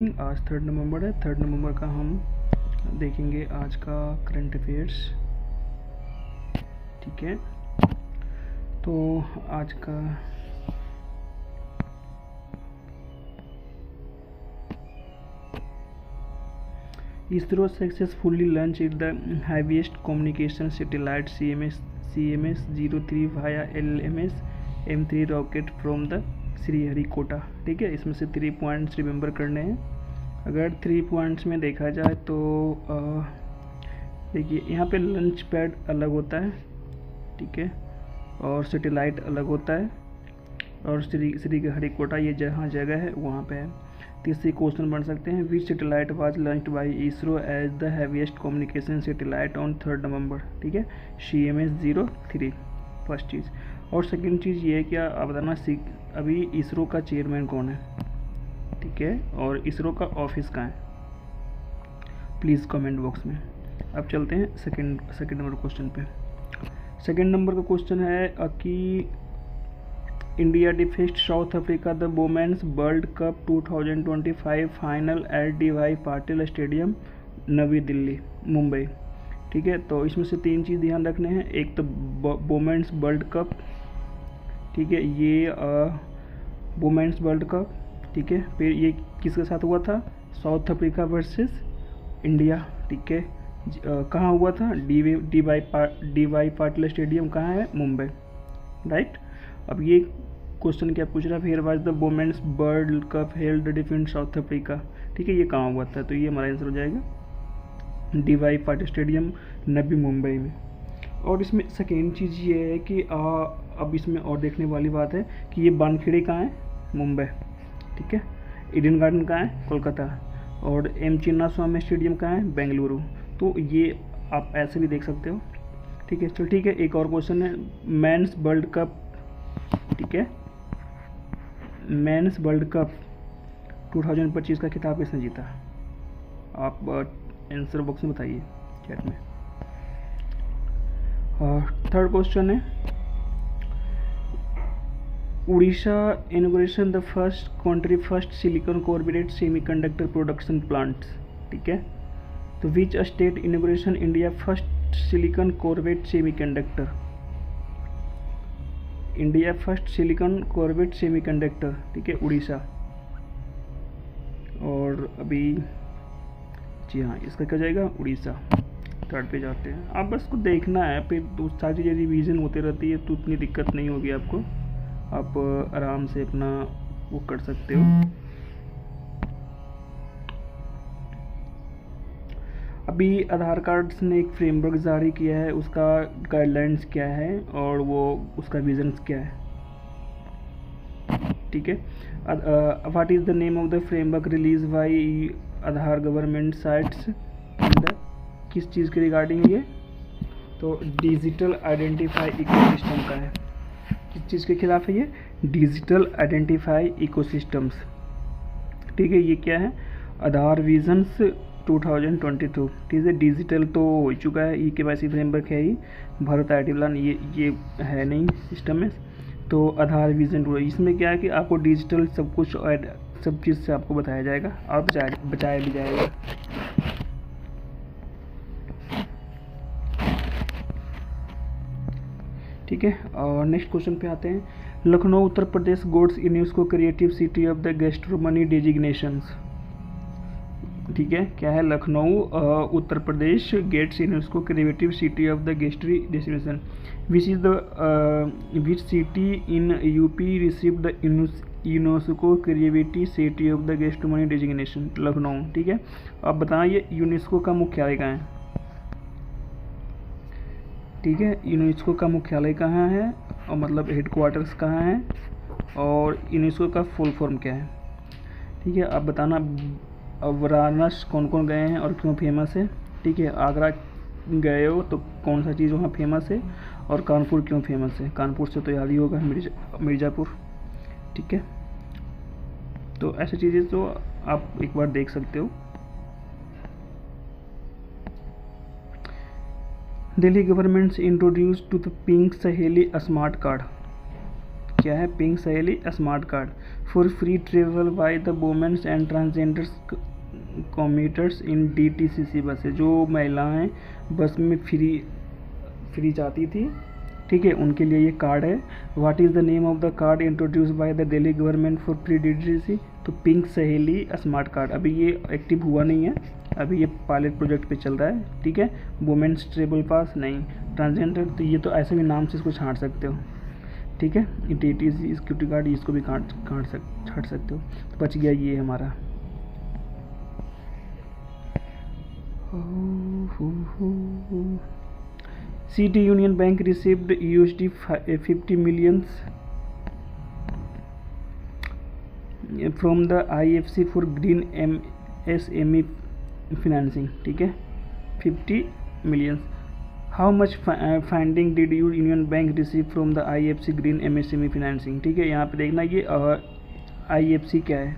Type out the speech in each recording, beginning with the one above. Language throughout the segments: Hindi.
आज 3 नवंबर है। 3 नवंबर का हम देखेंगे आज का करंट अफेयर्स। ठीक है, तो आज का ISRO successfully launch the heaviest communication satellite CMS 03 via LMS M3 rocket from the Sriharikota. ठीक है, इसमें से 3 पॉइंट्स रिमेंबर करने हैं। अगर 3 पॉइंट्स में देखा जाए तो देखिए यहाँ पे लॉन्च पैड अलग होता है, ठीक है, और सैटेलाइट अलग होता है, और श्रीहरिकोटा ये जहाँ जगह है वहाँ पे है। तीसरे क्वेश्चन बन सकते हैं, which satellite was launched by ISRO as the heaviest communication satellite on 3 November. ठीक है, CMS 03 फर्स्ट चीज़। और सेकंड चीज़ ये है कि आप बताना अभी इसरो का चेयरमैन कौन है, ठीक है, और इसरो का ऑफिस कहाँ है, प्लीज़ कमेंट बॉक्स में। अब चलते हैं सेकंड नंबर क्वेश्चन पे। सेकंड नंबर का क्वेश्चन है कि India defeats South Africa the women's world cup 2025 final at DY Patil stadium Navi Delhi Mumbai. ठीक है, तो इसमें से 3 चीज़ ध्यान रखने हैं। एक तो वुमेन्स वर्ल्ड कप, ठीक है, ये वुमेन्स वर्ल्ड कप, ठीक है, फिर ये किसके साथ हुआ था, साउथ अफ्रीका वर्सेस इंडिया। ठीक है, कहाँ हुआ था, DY पाटिल स्टेडियम कहाँ है, मुंबई, राइट। अब ये क्वेश्चन क्या पूछ रहा है, where was the women's world cup held defend South Africa. ठीक है, ये कहाँ हुआ था, तो ये हमारा आंसर हो जाएगा DY पाटिल स्टेडियम नवी मुंबई में। और इसमें सेकेंड चीज़ ये है कि अब इसमें और देखने वाली बात है कि ये बानखेड़े कहाँ है, मुंबई, ठीक है, ईडन गार्डन कहाँ है, कोलकाता, और M चिन्नास्वामी स्टेडियम कहाँ है, बेंगलुरु। तो ये आप ऐसे भी देख सकते हो। ठीक है, चलो ठीक है, एक और क्वेश्चन है, मेंस वर्ल्ड कप, ठीक है, मेंस वर्ल्ड कप 2025 का खिताब किसने जीता, आप आंसर बॉक्स में बताइए चैट में। और थर्ड क्वेश्चन है, Orissa inauguration the first country first silicon carbide semiconductor production plants. ठीक है, तो which state inauguration India first silicon carbide semiconductor, India first silicon carbide semiconductor, ठीक है, उड़ीसा। और अभी जी हाँ, इसका क्या जाएगा, उड़ीसा। थर्ड पे जाते हैं, आप बस को देखना है, फिर सारी चीज़ें रिवीजन होती रहती है तो उतनी दिक्कत नहीं होगी आपको, आप आराम से अपना वो कर सकते हो। अभी आधार कार्ड ने एक फ्रेमवर्क जारी किया है, उसका गाइडलाइंस क्या है और वो उसका विजन क्या है। ठीक है, what is the name of the framework release by Aadhaar government sites, किस चीज़ के रिगार्डिंग ये, तो डिजिटल आइडेंटिफाई इकोसिस्टम का है। किस चीज़ के खिलाफ है ये, डिजिटल आइडेंटिफाई इकोसिस्टम्स। ठीक है, ये क्या है, आधार विजन्स 2022। ठीक है, डिजिटल तो हो चुका है, eKYC फ्रेमवर्क है ही, भारत IT प्लान ये है नहीं सिस्टम में, तो आधार विजन 2। इसमें क्या है कि आपको डिजिटल सब कुछ सब चीज़ से आपको बताया जाएगा और बचाया भी जाएगा। ठीक है, और नेक्स्ट क्वेश्चन पे आते हैं, Lucknow Uttar Pradesh gets UNESCO creative city of the gastronomy designations. ठीक है, क्या है, Lucknow Uttar Pradesh gets UNESCO creative city of the gastro destination, which city in UP receive the UNESCO creative city of the gastronomy designation, Lucknow. ठीक है, अब बताना ये यूनेस्को का मुख्यालय कहाँ है। ठीक है, यूनेस्को का मुख्यालय कहाँ है, और मतलब हेडक्वार्टर्स कहाँ है, और यूनेस्को का फुल फॉर्म क्या है। ठीक है, अब बताना वाराणसी कौन कौन गए हैं और क्यों फेमस है। ठीक है, आगरा गए हो तो कौन सा चीज़ वहाँ फेमस है, और कानपुर क्यों फेमस है, कानपुर से तो याद ही होगा मिर्ज़ापुर। ठीक है, तो ऐसी चीज़ें तो आप एक बार देख सकते हो। Delhi government introduce to the pink Saheli smart card, क्या है? Pink Saheli smart card for free travel by the women's and transgenders commuters in DTCC बसें, जो महिलाएं बस में फ्री जाती थी, ठीक है, उनके लिए ये कार्ड है। What is the name of the card introduce by the Delhi government for free DTCC? तो पिंक सहेली स्मार्ट कार्ड। अभी ये एक्टिव हुआ नहीं है, अभी ये पायलट प्रोजेक्ट पे चल रहा है, ठीक है। वुमेन्स ट्रेवल पास नहीं, ट्रांसजेंडर तो ये तो ऐसे भी नाम से इसको छांट सकते हो, ठीक है। DTCC सिक्योरिटी गार्ड इसको भी छांट सकते हो। तो बच गया ये हमारा। City Union Bank received USD 50 million from the IFC for green MSME financing, ठीक है, 50 million। How much funding did Union Bank receive from the IFC green MSME financing? ठीक है, यहाँ पे देखना ये IFC क्या है,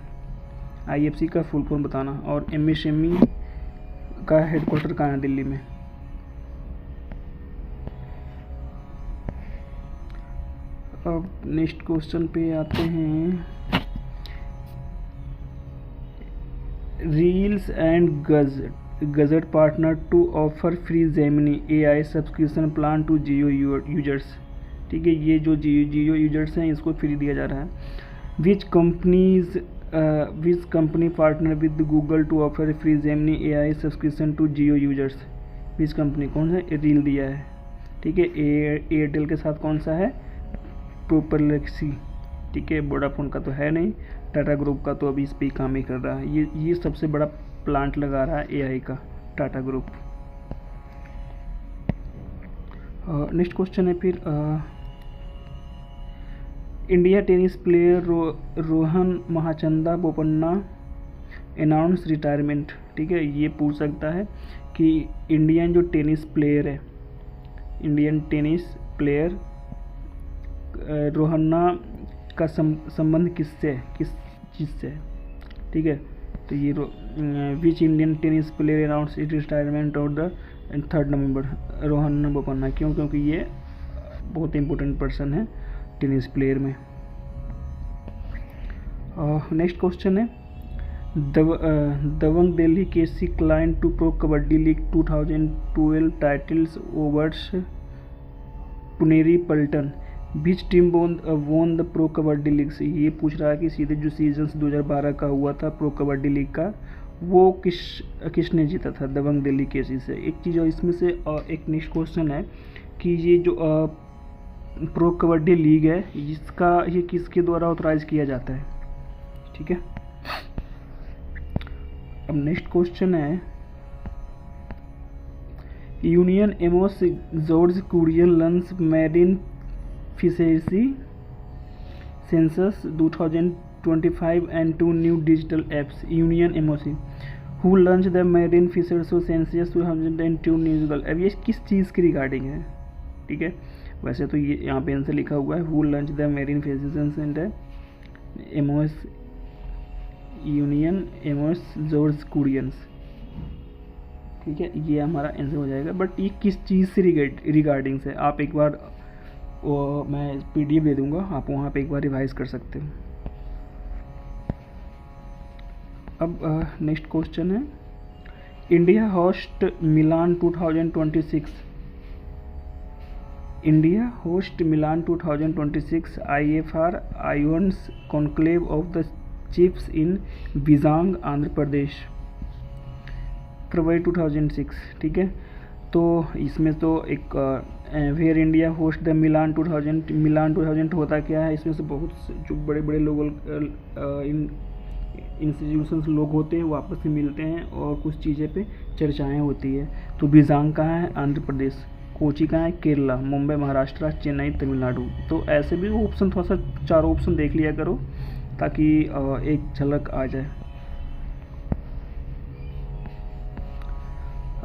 IFC का फुल फॉर्म बताना, और MSME का हेडक्वार्टर कहाँ है? दिल्ली में। अब नेक्स्ट क्वेश्चन पे आते हैं। Reels and gadget partner to offer free Gemini AI subscription plan to Jio users, ठीक है, ये जो जियो यूजर्स हैं इसको फ्री दिया जा रहा है। Which company partner with Google to offer free Gemini AI subscription to Jio users? Which company, कौन है? रील दिया है, ठीक है। एयरटेल के साथ कौन सा है? प्रोपरलेक्सी, ठीक है। वोडाफोन का तो है नहीं, टाटा ग्रुप का तो अभी इस पर काम ही कर रहा है। ये सबसे बड़ा प्लांट लगा रहा है AI का टाटा ग्रुप। नेक्स्ट क्वेश्चन है फिर India tennis player Rohan Machanda Bopanna announce retirement, ठीक है। ये पूछ सकता है कि इंडियन जो टेनिस प्लेयर है, इंडियन टेनिस प्लेयर रोहन्ना का संबंध किससे है, किस चीज़ से है, ठीक है। तो ये which Indian tennis player announce it retirement of the 3 November? Rohanna Bopanna. क्यों? क्योंकि ये बहुत इंपॉर्टेंट पर्सन है टेनिस प्लेयर में। नेक्स्ट क्वेश्चन है Dabang Delhi KC claim two pro kabaddi league 2012 titles overs Puneri Paltan, which team won the pro kabaddi league? से ये पूछ रहा है कि सीधे जो सीजन्स 2012 का हुआ था प्रो कबड्डी लीग का, वो किसने जीता था? दबंग दिल्ली KC से। एक चीज़ और इसमें से एक नेक्स्ट क्वेश्चन है कि ये जो प्रो कबड्डी लीग है ये किसके द्वारा ऑथराइज किया जाता है, ठीक है। अब नेक्स्ट क्वेश्चन है union MoS George Kurian launch marine fishery census 2025 and 2 new digital apps. Union MOC who launched the marine fisheries census 2002 digital। अब ये किस चीज़ की रिगार्डिंग है, ठीक है। वैसे तो ये यहाँ पे आंसर लिखा हुआ है who launched the marine fisheries center MOS union MoS George Kurians, ठीक है, ये हमारा आंसर हो जाएगा। बट ये किस चीज़ से रिगार्डिंग से, आप एक बार मैं PDF दे दूंगा, आप वहाँ पे एक बार रिवाइज कर सकते हो। अब नेक्स्ट क्वेश्चन है India host Milan 2026। India host Milan 2026 IFR IONS conclave of the chiefs in Vizag Andhra Pradesh, February 2006, ठीक है। तो इसमें तो एक where India host the Milan 2000 होता क्या है, इसमें से बहुत जो बड़े बड़े लोग इंस्टीट्यूशंस लोग होते हैं वो आपस में मिलते हैं और कुछ चीज़ें पे चर्चाएं होती है। तो विजांग कहाँ है? आंध्र प्रदेश। कोची कहाँ है? केरला। मुंबई महाराष्ट्र। चेन्नई तमिलनाडु। तो ऐसे भी ऑप्शन थोड़ा सा 4 ऑप्शन देख लिया करो ताकि एक झलक आ जाए।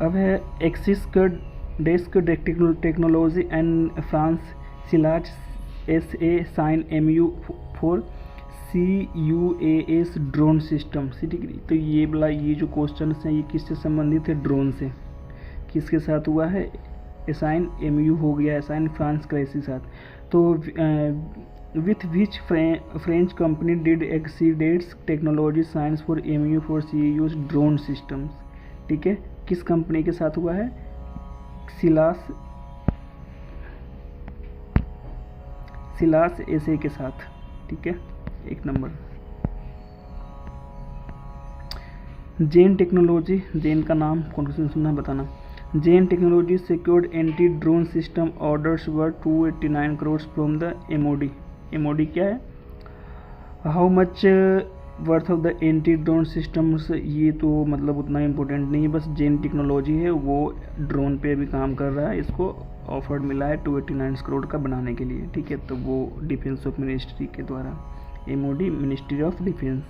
अब है एक्सिस का desk technology and France CILAS SA sign MU for CUAS drone system, ठीक है। तो ये वाला ये जो क्वेश्चन हैं ये किससे संबंधित है? ड्रोन से। किसके साथ हुआ है? असाइन MU हो गया, असाइन फ्रांस का इसी साथ। तो with which French company did Axiscades technology signs for MoU for C use drone systems. ठीक है, किस कंपनी के साथ हुआ है? सिलास एसे के साथ। ठीक है, 1 नंबर। जेन टेक्नोलॉजी, जेन का नाम कौन सुनना बताना। Zen technology secured anti drone system orders worth 289 crore from the MoD. MoD क्या है? How much worth of the anti drone systems, ये तो मतलब उतना इम्पोर्टेंट नहीं है, बस जेन टेक्नोलॉजी है वो ड्रोन पे भी काम कर रहा है, इसको ऑफर मिला है 289 करोड़ का बनाने के लिए। ठीक है, तो वो डिफेंस ऑफ मिनिस्ट्री के द्वारा, MoD ministry of defence.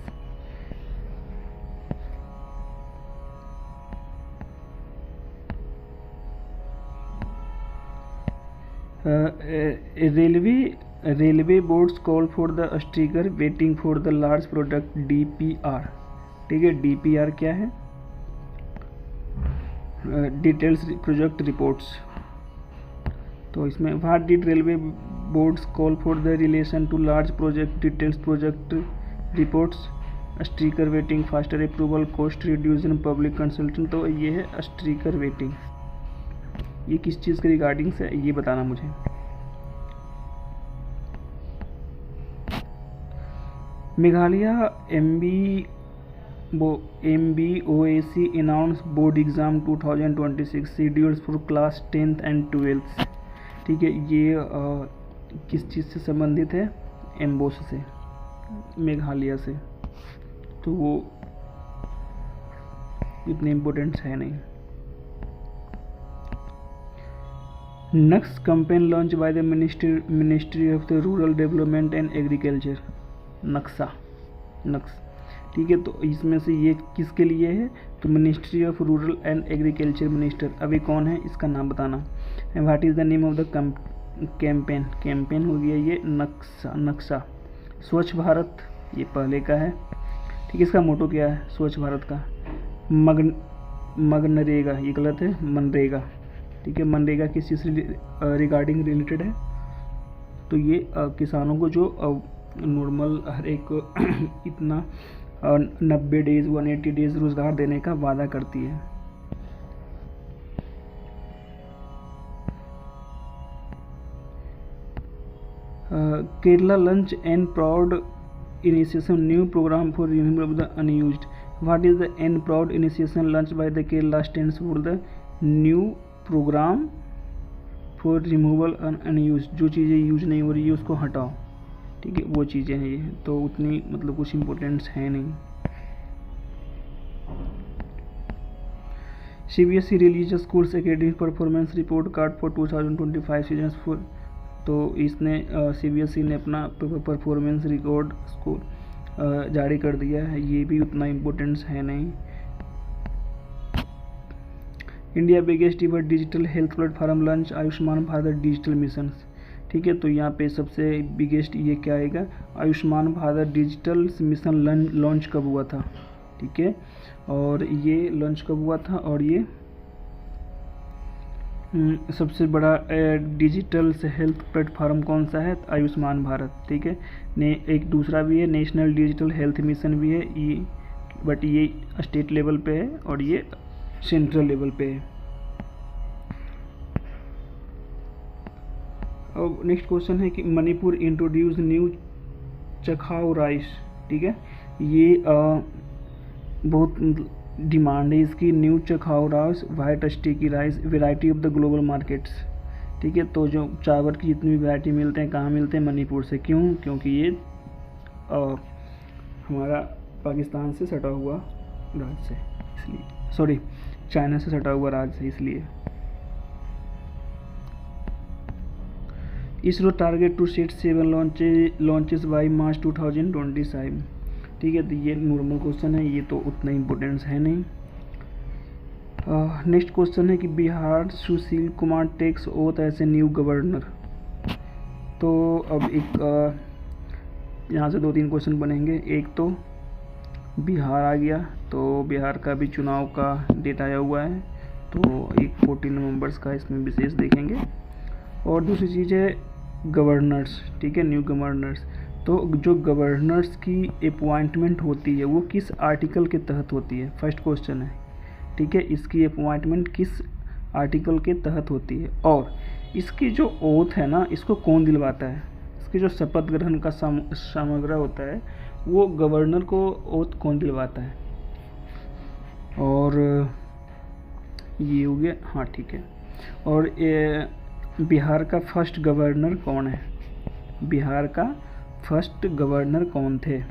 Railway boards call for the stricter vetting for the large product DPR. ठीक है, डीपीआर क्या है? Details project reports. तो इसमें what did railway boards call for the relation to large project details project reports? Stricter vetting, faster approval, cost reduction, public consultant. तो ये है स्ट्रिकर वेटिंग। ये किस चीज़ के रिगार्डिंग से, ये बताना मुझे। Meghalaya MBOAC announce board exam 2026 schedules for class 10th and 12th। ठीक है, ये किस चीज़ से संबंधित है? एम्बोस से, मेघालय से, तो वो इतने इम्पोर्टेंट है नहीं। नक्स campaign launch by the ministry of the rural development and agriculture. Naksha, नक्स। ठीक है, तो इसमें से ये किसके लिए है? तो ministry of rural and agriculture minister अभी कौन है, इसका नाम बताना। What is the name of the campaign? Campaign हो गया ये नक्शा। स्वच्छ भारत, ये पहले का है। ठीक है, इसका मोटो क्या है स्वच्छ भारत का? मगनरेगा, ये गलत है, मनरेगा। ठीक है, मनरेगा किस चीज़ से रिगार्डिंग रिलेटेड है? तो ये किसानों को जो नॉर्मल हर एक इतना 90 डेज 180 डेज रोजगार देने का वादा करती है। Kerala launch and proud initiation new programme for renewal of the unused. What is the and proud initiation launch by the Kerala stands for the new programme for removal unused. जो चीज़ें यूज नहीं हो रही है उसको हटाओ। ठीक है, वो चीज़ें हैं ये, तो उतनी मतलब कुछ इम्पोर्टेंट्स है नहीं। CBSE religious schools academic performance report card for 2025 season 4। तो इसने CBSE ने अपना परफॉर्मेंस रिकॉर्ड स्कोर जारी कर दिया है, ये भी उतना इम्पोर्टेंट्स है नहीं। India biggest ever digital health platform launch Ayushman Bharat digital mission. ठीक है, तो यहाँ पे सबसे बिगेस्ट ये क्या आएगा? Ayushman Bharat digital mission launch कब हुआ था? ठीक है, और ये लॉन्च कब हुआ था? और ये सबसे बड़ा डिजिटल से हेल्थ प्लेटफॉर्म कौन सा है? आयुष्मान भारत। ठीक है, एक दूसरा भी है, नेशनल डिजिटल हेल्थ मिशन भी है, ये बट ये स्टेट लेवल पे है और ये सेंट्रल लेवल पे है। अब नेक्स्ट क्वेश्चन है कि Manipur introduce new chakhao rice. ठीक है, ये बहुत डिमांड है इसकी। New chakhao rice, white sticky rice, variety of the global markets. ठीक है, तो जो चावल की जितनी भी वैरायटी मिलते हैं कहाँ मिलते हैं? मणिपुर से। क्यों? क्योंकि ये हमारा पाकिस्तान से सटा हुआ राज्य से, इसलिए, सॉरी, चाइना से सटा हुआ राज्य से, इसलिए। ISRO target to set 7 launches by March 2027। ठीक है, तो ये नॉर्मल क्वेश्चन है, ये तो उतना इम्पोर्टेंस है नहीं। नेक्स्ट क्वेश्चन है कि Bihar Sushil Kumar takes oath as a new governor. तो अब एक यहाँ से 2-3 क्वेश्चन बनेंगे। एक तो बिहार आ गया, तो बिहार का भी चुनाव का डेट आया हुआ है, तो एक 14 नवंबर का इसमें विशेष देखेंगे। और दूसरी चीज़ है गवर्नर्स, ठीक है, न्यू गवर्नर्स। तो जो गवर्नर्स की अपॉइंटमेंट होती है वो किस आर्टिकल के तहत होती है, फर्स्ट क्वेश्चन है, ठीक है, इसकी अपॉइंटमेंट किस आर्टिकल के तहत होती है, और इसकी जो ओथ है ना, इसको कौन दिलवाता है, इसकी जो शपथ ग्रहण का समग्र होता है वो गवर्नर को ओथ कौन दिलवाता है। और ये हो गया, हाँ ठीक है। और बिहार का फर्स्ट गवर्नर कौन है, बिहार का फर्स्ट गवर्नर कौन थे।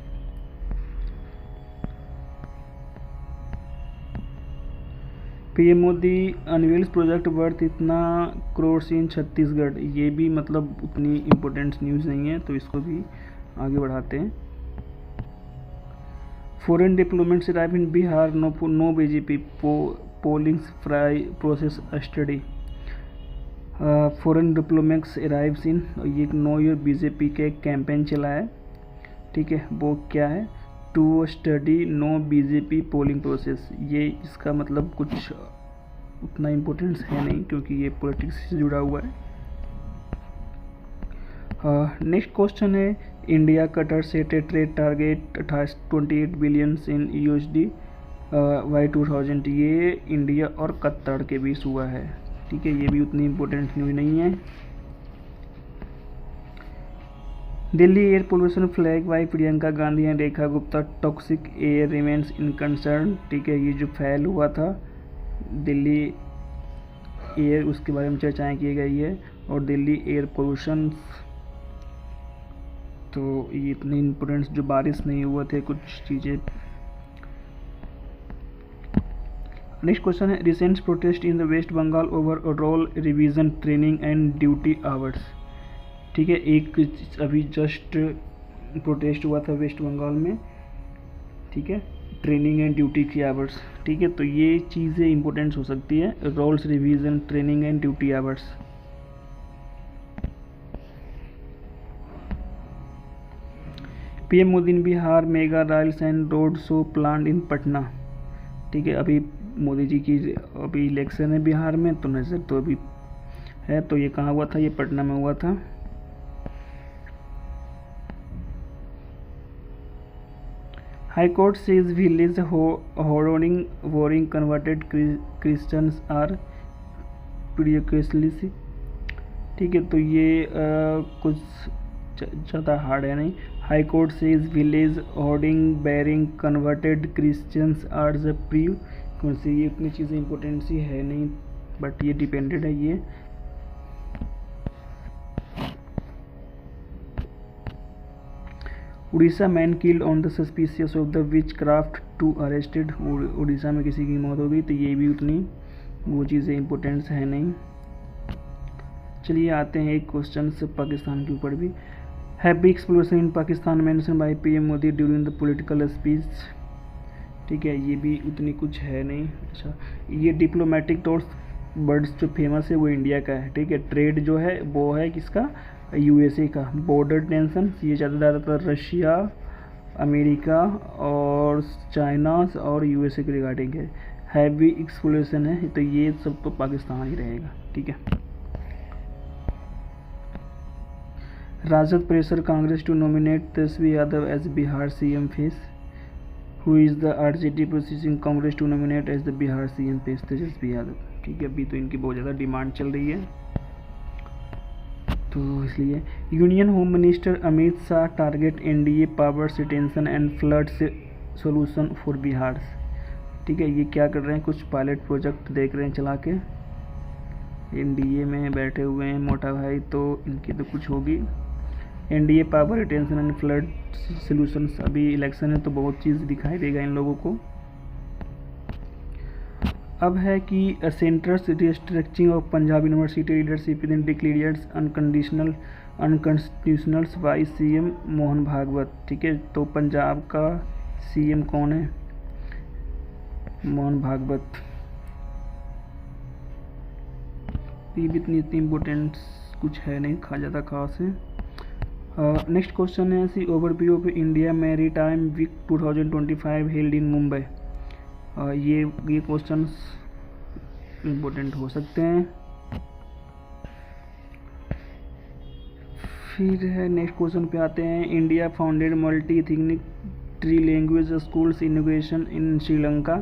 PM Modi unveils project worth इतना करोड़ इन छत्तीसगढ़, ये भी मतलब उतनी इम्पोर्टेंट न्यूज़ नहीं है, तो इसको भी आगे बढ़ाते हैं। Foreign diplomats arrive in Bihar, no BJP polling process study. Foreign diplomats arrives in, ये नो ईयर बीजेपी के कैंपेन चला है, ठीक है, वो क्या है, to study no BJP polling process. ये इसका मतलब कुछ उतना इम्पोर्टेंस है नहीं क्योंकि ये पॉलिटिक्स से जुड़ा हुआ है। नेक्स्ट क्वेश्चन है, India cutter set A trade target 28 billion in USD by 2000। ये इंडिया और कतर के बीच हुआ है, ठीक है, ये भी उतनी इम्पोर्टेंट न्यूज़ नहीं है। Delhi air pollution flag by Priyanka Gandhi and Rekha Gupta, toxic air remains in concern, ठीक है, ये जो फैल हुआ था दिल्ली एयर, उसके बारे में चर्चाएं की गई है। और दिल्ली एयर पोल्यूशन, तो ये इतनी इम्पोर्टेंस, जो बारिश नहीं हुआ थे कुछ चीज़ें। नेक्स्ट क्वेश्चन है, recent protest in the West Bengal over roll revision training and duty hours, ठीक है, एक अभी जस्ट प्रोटेस्ट हुआ था वेस्ट बंगाल में, ठीक है, ट्रेनिंग एंड ड्यूटी की आवर्स, ठीक है, तो ये चीज़ें इंपॉर्टेंट हो सकती है, rolls revision training and duty hours. PM Modi in Bihar mega rallies and road show plan in Patna, ठीक है, अभी मोदी जी की अभी इलेक्शन है बिहार में, तो नज़र तो अभी है, तो ये कहाँ हुआ था, ये पटना में हुआ था। High court says village hoarding barring converted Christians are provocatively, ठीक है, तो ये कुछ ज़्यादा हार्ड है नहीं। High court says village hoarding barring converted Christians are the provocatively, ये उतनी चीज़ें इंपॉर्टेंट सी है नहीं, बट ये डिपेंडेड है ये। Odisha man killed on the suspicious of the witchcraft two arrested, Odisha में किसी की मौत हो गई, तो ये भी उतनी वो चीज़ें इंपॉर्टेंस है नहीं। चलिए आते हैं एक क्वेश्चन से पाकिस्तान के ऊपर भी। Heavy explosion in Pakistan mention by PM Modi during the political speech, ठीक है, ये भी उतनी कुछ है नहीं। अच्छा, ये डिप्लोमेटिक टॉर्च बर्ड्स जो फेमस है वो इंडिया का है, ठीक है, ट्रेड जो है वो है किसका, यूएसए का। बॉर्डर टेंशन, ये ज़्यादातर रशिया, अमेरिका और चाइना और यूएसए के रिगार्डिंग है। हैवी एक्सप्लोजन है, तो ये सब तो पाकिस्तान ही रहेगा, ठीक है। RJD pressure Congress to nominate Tejashwi Yadav as Bihar CM face, who is the RJD processing Congress to nominate as the Bihar CM face Tejashwi Yadav, ठीक है, अभी तो इनकी बहुत ज़्यादा डिमांड चल रही है, तो इसलिए। Union home minister Amit Shah target NDA power retention and flood solution for Bihar, ठीक है, ये क्या कर रहे हैं, कुछ पायलट प्रोजेक्ट देख रहे हैं चला के, एनडीए में बैठे हुए हैं मोटा भाई, तो इनकी तो कुछ होगी। NDA power retention and flood solutions, अभी इलेक्शन है तो बहुत चीज़ दिखाई देगा इन लोगों को। अब है कि centre's restructuring of Punjab university leadership in declares unconstitutional by CM Mohan Bhagwat, ठीक है, तो पंजाब का सीएम कौन है, मोहन भागवत, ये भी इतनी इम्पोर्टेंट कुछ है नहीं, ज़्यादा खास है। नेक्स्ट क्वेश्चन है, sea overview of India maritime week 2025 held in Mumbai, ये क्वेश्चंस इम्पोर्टेंट हो सकते हैं। फिर है नेक्स्ट क्वेश्चन पे आते हैं। India founded multi ethnic tri language schools innovation in Sri Lanka.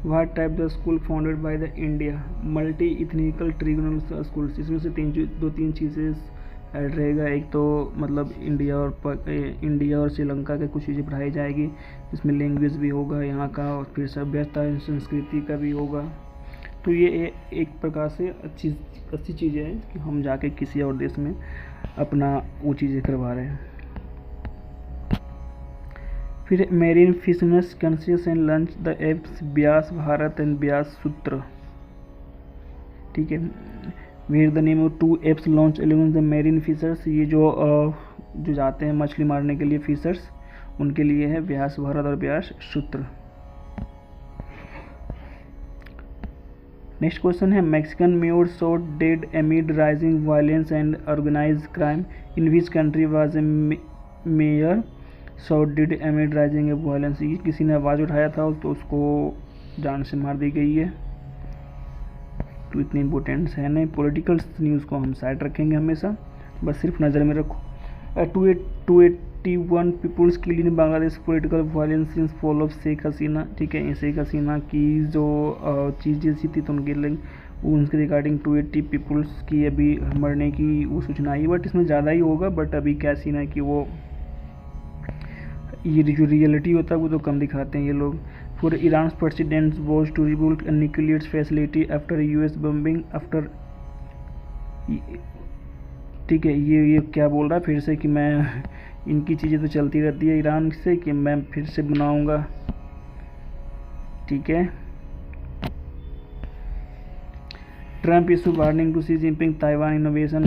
What type the school founded by the India multi ethnical trigonal schools. इसमें से दो तीन चीज़ें ऐड रहेगा। एक तो मतलब इंडिया और श्रीलंका के कुछ चीज़ें पढ़ाई जाएगी, इसमें लैंग्वेज भी होगा यहाँ का, और फिर सभ्यता संस्कृति का भी होगा। तो ये एक प्रकार से अच्छी चीज़ें हैं कि हम जाके किसी और देश में अपना वो चीज़ें करवा रहे हैं। फिर marine fishers census and launch the apps Vyas Bharat and Vyas Sutra. ठीक है, where the name of 2 apps launch along the marine fishers. ये जो जाते हैं मछली मारने के लिए फिशर्स, उनके लिए है ब्यास भारत और ब्यास सूत्र। नेक्स्ट क्वेश्चन है Mexican mayor shot dead amid rising violence and organised crime. In which country was a mayor shot dead amid rising violence. किसी ने आवाज़ उठाया था तो उसको जान से मार दी गई है। तो इतनी इम्पोर्टेंट है नहीं, पॉलिटिकल न्यूज़ को हम साइड रखेंगे हमेशा, बस सिर्फ नज़र में रखो। 281 peoples killed in Bangladesh political violence since fall of Sheikh Hasina. ठीक है, शेख हसीना की जो चीज़ें थी तो उनके रिगार्डिंग 280 पीपुल्स की अभी मरने की वो सूचना आई, बट इसमें ज़्यादा ही होगा। बट अभी क्या सीन है कि वो ये जो रियलिटी होता है वो तो कम दिखाते हैं ये लोग। For Iran president vows to rebuild nuclear facility after US bombing after. ठीक है, ये क्या बोल रहा है फिर से कि मैं इनकी चीज़ें तो चलती रहती है ईरान से कि मैं फिर से बनाऊंगा। ठीक है, Trump issue warning to Xi Jinping Taiwan innovation.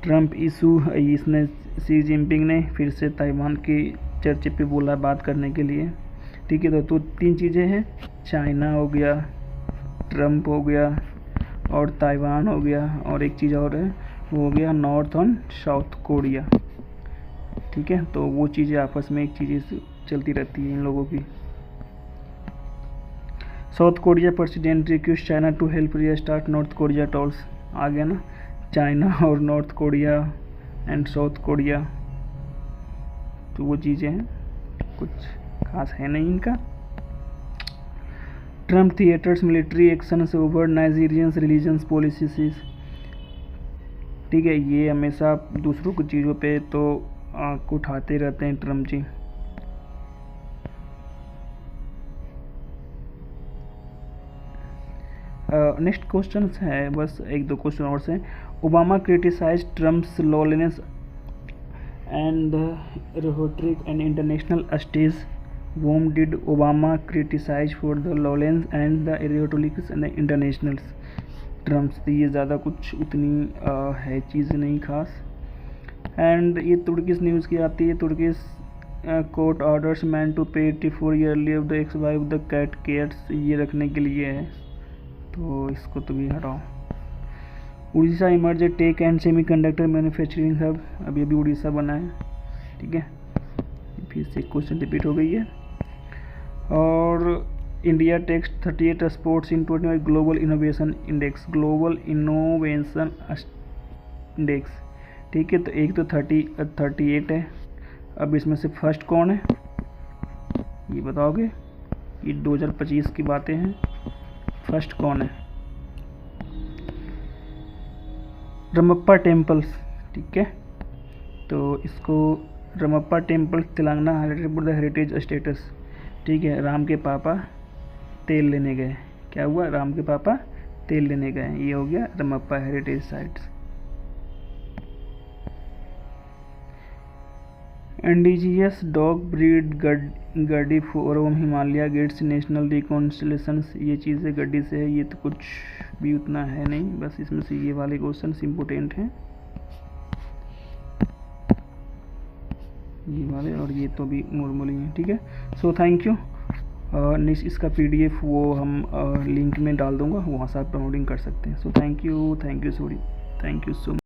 Trump issue, इसने शी जिनपिंग ने फिर से ताइवान के चर्चे पे बोला बात करने के लिए। ठीक है, तो 3 चीज़ें हैं, चाइना हो गया, ट्रम्प हो गया और ताइवान हो गया, और एक चीज़ और है वो हो गया नॉर्थ और साउथ कोरिया। ठीक है, तो वो चीज़ें आपस में एक चीज़ें चलती रहती है इन लोगों की। South Korea president request China to help restart North Korea talks. आ गया ना, चाइना और North Korea and South Korea, तो वो चीज़ें हैं, कुछ खास है नहीं इनका। ट्रम्प थिएटर्स मिलिट्री एक्शन से ओवर नाइजीरियंस रिलीजन्स पॉलिसीज। ठीक है, ये हमेशा दूसरों की चीज़ों पे तो आँख उठाते रहते हैं ट्रम्प जी। नेक्स्ट क्वेश्चन है, बस 1-2 क्वेश्चन और से। Obama criticize Trump's lawlessness and rhetoric and international stage. Whom did Obama criticize for the lawlessness and the rhetoric and the internationals? Trump's ये ज़्यादा कुछ उतनी है चीज़ नहीं खास। एंड ये तुर्किश न्यूज़ की आती है। Turkish court orders man to pay 84 yearly of the ex wife the cat cares. ये रखने के लिए है, तो इसको तो भी हटाओ। Odisha emerge tech and semiconductor manufacturing hub. अभी उड़ीसा बना है। ठीक है, फिर से क्वेश्चन रिपीट हो गई है। और India takes 38 sports in 20 global innovation index. Global innovation index. ठीक है, तो एक तो 38 है। अब इसमें से फर्स्ट कौन है ये बताओगे? ये 2025 की बातें हैं। फर्स्ट कौन है? रमप्पा टेम्पल्स। ठीक है, तो इसको Ramappa temples Telangana highlighted for the heritage status. ठीक है, राम के पापा तेल लेने गए। क्या हुआ? राम के पापा तेल लेने गए। ये हो गया Ramappa heritage sites. Indigenous dog breed गड्डी फ्रॉम हिमालय गेट्स नेशनल रिकॉन्सिलेशंस। ये चीज़ें गड्डी से है। ये तो कुछ भी उतना है नहीं, बस इसमें से ये वाले क्वेश्चन इम्पोर्टेंट हैं, ये वाले, और ये तो भी नॉर्मली हैं। ठीक है, सो थैंक यू। नेक्स्ट इसका PDF वो हम लिंक में डाल दूंगा, वहाँ से आप डाउनलोडिंग कर सकते हैं। So thank you sorry, thank you so much.